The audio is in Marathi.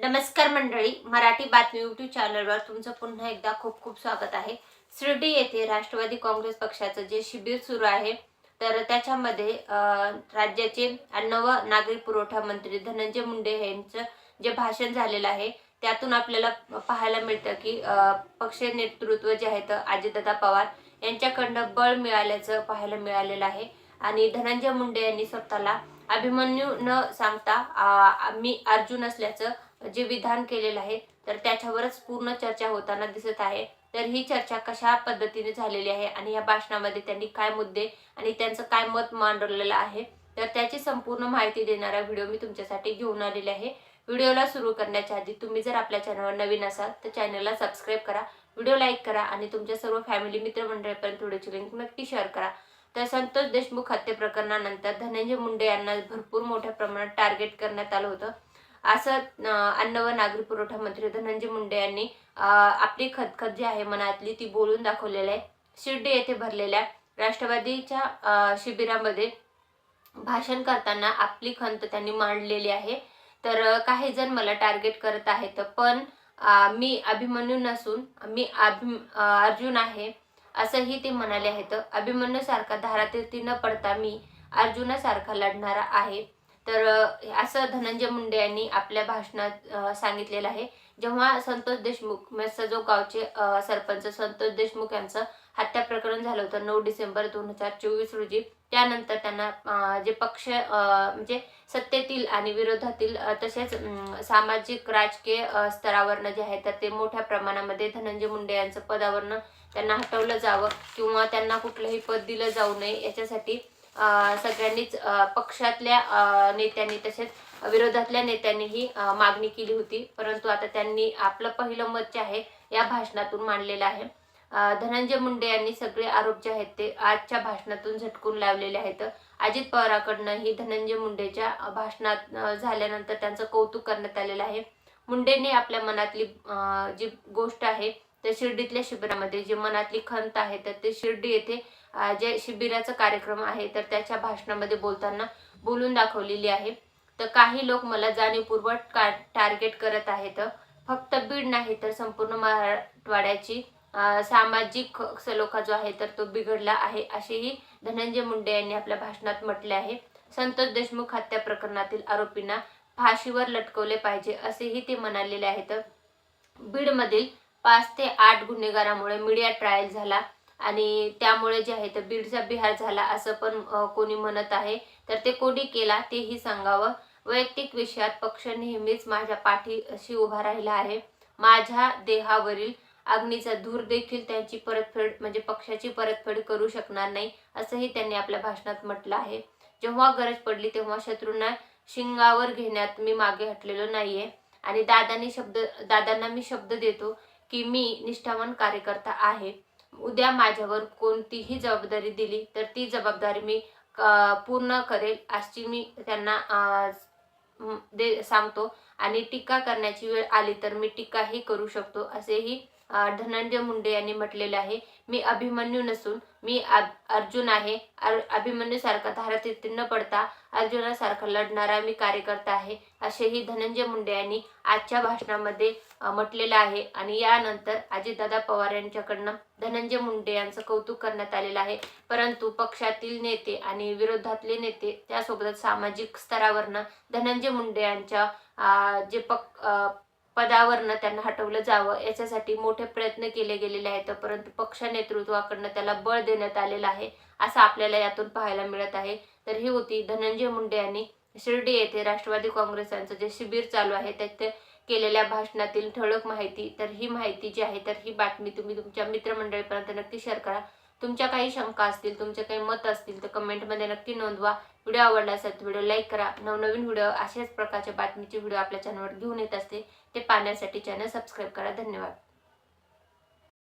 नमस्कार मंडळी, मराठी बातमी यूट्यूब चॅनलवर तुमचं पुन्हा एकदा खूप खूप स्वागत आहे। शिर्डी येथे राष्ट्रवादी काँग्रेस पक्षाचं जे शिबिर सुरू आहे तर त्याच्यामध्ये राज्याचे अन्न व नागरी पुरवठा मंत्री धनंजय मुंडे यांचं जे भाषण झालेलं आहे त्यातून आपल्याला पाहायला मिळतं की पक्ष नेतृत्व जे आहे तर अजितदादा पवार यांच्याकडनं बळ मिळाल्याचं पाहायला मिळालेलं आहे। आणि धनंजय मुंडे यांनी स्वतःला अभिमन्यू न सांगता मी अर्जुन असल्याचं जे विधान केलेलं आहे तर त्याच्यावरच पूर्ण चर्चा होताना दिसत आहे। तर ही चर्चा कशा पद्धतीने झालेली आहे आणि या भाषणामध्ये त्यांनी काय मुद्दे आणि त्यांचं काय मत मांडलेलं आहे तर त्याची संपूर्ण माहिती देणारा व्हिडिओ मी तुमच्यासाठी घेऊन आलेले आहे। व्हिडिओला सुरू करण्याच्या आधी तुम्ही जर आपल्या चॅनलवर नवीन असाल तर चॅनलला सबस्क्राइब करा, व्हिडिओ लाईक करा आणि तुमच्या सर्व फॅमिली मित्रमंडळीपर्यंत व्हिडिओची लिंक नक्की शेअर करा। तर संतोष देशमुख हत्ये प्रकरणानंतर धनंजय मुंडे यांना भरपूर मोठ्या प्रमाणात टार्गेट करण्यात आलं होतं असं अन्न व नागरी पुरवठा मंत्री धनंजय मुंडे यांनी आपली खदखद जी आहे मनातली ती बोलून दाखवलेली आहे। शिर्डी येथे भरलेल्या राष्ट्रवादीच्या शिबिरामध्ये भाषण करताना आपली खंत त्यांनी मांडलेली आहे। तर काही जण मला टार्गेट करत आहेत पण मी अभिमन्यू नसून मी अर्जुन आहे असंही ते म्हणाले आहेत। अभिमन्यू सारखा धारातीर्थी न पडता मी अर्जुनासारखा लढणारा आहे। तर असं धनंजय मुंडे यांनी आपल्या भाषणात सांगितलेलं आहे। जेव्हा संतोष देशमुख सजो गावचे सरपंच संतोष देशमुख यांचं हत्या प्रकरण झालं होतं 9 डिसेंबर 2024 रोजी, त्यानंतर त्यांना जे पक्ष म्हणजे सत्तेतील आणि विरोधातील तसेच सामाजिक राजकीय स्तरावरनं जे आहे तर ते मोठ्या प्रमाणामध्ये धनंजय मुंडे यांचं पदावरनं त्यांना हटवलं जावं किंवा त्यांना कुठलंही पद दिलं जाऊ नये याच्यासाठी सगळ्यांनीच पक्षातल्या नेत्यांनी तसेच विरोधातल्या नेत्यांनीही मागणी केली होती। परंतु आता त्यांनी आपलं पहिलं मत जे आहे या भाषणातून मांडलेलं आहे। धनंजय मुंडे यांनी सगळे आरोप जे आहेत ते आजच्या भाषणातून झटकून लावलेले आहेत। अजित पवारांकडनं ही धनंजय मुंडेच्या भाषणात झाल्यानंतर त्यांचं कौतुक करण्यात आलेलं आहे। मुंडेंनी आपल्या मनातली जी गोष्ट आहे तर शिर्डीतल्या शिबिरामध्ये जी मनातली खंत आहे तर ते शिर्डी येथे जे शिबिराचा कार्यक्रम आहे तर त्याच्या भाषणामध्ये बोलताना बोलून दाखवलेली आहे। तर काही लोक मला जाणीवपूर्वक टार्गेट करत आहेत, फक्त बीड नाही तर संपूर्ण मराठवाड्याची सामाजिक सलोखा जो आहे तर तो बिघडला आहे असेही धनंजय मुंडे यांनी आपल्या भाषणात म्हटले आहे। संतोष देशमुख हत्या प्रकरणातील आरोपींना फाशीवर लटकवले पाहिजे असेही ते म्हणालेले आहेत। बीडमधील 5 ते 8 गुन्हेगारांमुळे मीडिया ट्रायल झाला आणि त्यामुळे जे आहे तर बीडचा बिहार झाला असं पण कोणी म्हणत आहे। तर ते कोणी केला तेही सांगावं। वैयक्तिक विषयात पक्ष नेहमीच माझ्या पाठीशी उभा राहिला आहे। माझ्या देहावरील अग्नीचा धूर देखील त्यांची परतफेड म्हणजे पक्षाची परतफेड करू शकणार नाही असंही त्यांनी आपल्या भाषणात म्हटलं आहे। जेव्हा गरज पडली तेव्हा शत्रूंना शिंगावर घेण्यात मी मागे हटलेलो नाहीये आणि दादांना मी शब्द देतो की मी निष्ठावान कार्यकर्ता आहे। उद्या माझ्यावर कोणतीही जबाबदारी दिली तर ती जबाबदारी मी पूर्ण करेल अशी मी त्यांना सांगतो आणि टीका करण्याची वेळ आली तर मी टीकाही करू शकतो असेही धनंजय मुंडे यांनी म्हटलेले आहे। मी अभिमन्यू नसून मी अर्जुन आहे। अभिमन्यू सारखा धारातीर्थी न पडता अर्जुनासारखा लढणारा मी कार्यकर्ता आहे असेही धनंजय मुंडे यांनी आजच्या भाषणामध्ये म्हटलेलं आहे। आणि यानंतर अजितदादा पवार यांच्याकडनं धनंजय मुंडे यांचं कौतुक करण्यात आलेलं आहे। परंतु पक्षातील नेते आणि विरोधातले नेते त्यासोबत सामाजिक स्तरावरनं धनंजय मुंडे यांच्या जे पदावरनं त्यांना हटवलं जावं याच्यासाठी मोठे प्रयत्न केले गेलेले आहेत, परंतु पक्ष नेतृत्वाकडनं त्याला बळ देण्यात आलेलं आहे असं आपल्याला यातून पाहायला मिळत आहे। तर ही होती धनंजय मुंडे यांनी शिर्डी येथे राष्ट्रवादी काँग्रेसांचं जे शिबिर चालू आहे त्यात केलेल्या भाषणातील ठळक माहिती। तर ही माहिती जी आहे तर ही बातमी तुम्ही तुमच्या मित्रमंडळीपर्यंत नक्की शेअर करा। तुमच्या काही शंका असतील, तुमचे काही मत असतील तर कमेंटमध्ये नक्की नोंदवा। व्हिडिओ आवडला असेल तर व्हिडिओ लाईक करा। नवनवीन व्हिडिओ अशाच प्रकारच्या बातमीचे व्हिडिओ आपल्या चॅनलवर घेऊन येत असते ते पाहण्यासाठी चॅनल सबस्क्राईब करा। धन्यवाद।